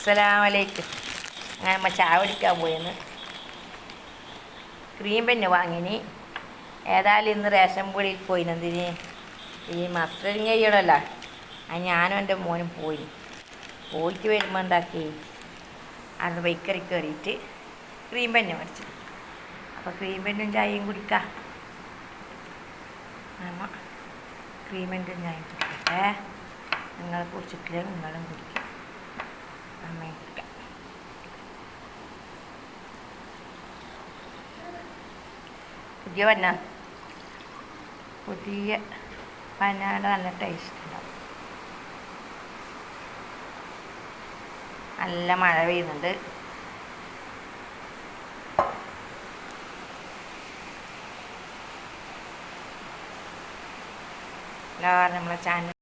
അസ്സലാമലൈക്കും. അങ്ങനെ നമ്മൾ ചായ കുടിക്കാൻ പോയെന്ന് ക്രീം പെന്ന് വാങ്ങിനി. ഏതായാലും ഇന്ന് റേഷൻ പീടിയിൽ പോയിനെന്തിന് ഈ മസ്റ്ററിങ് ചെയ്യണമല്ലോ. അത് ഞാനും എൻ്റെ മോനും പോയിട്ട് വരുമ്പോൾ ഉണ്ടാക്കി അത് ബേക്കറി കയറിയിട്ട് ക്രീം പെന്ന് മേടിച്ചു. അപ്പോൾ ക്രീം പെന്നും ചായയും കുടിക്കാം. നമ്മൾ ക്രീം പെന്നും ചായയും കുടിക്കട്ടെ. നിങ്ങളെ കുടിച്ചിട്ടില്ല, നിങ്ങളും കുടിക്കും. പുതിയ പന്നാട് നല്ല ടേസ്റ്റ് ഉണ്ടാവും. നല്ല മഴ പെയ്യുന്നുണ്ട്. എല്ലാവരും നമ്മളെ ചാനൽ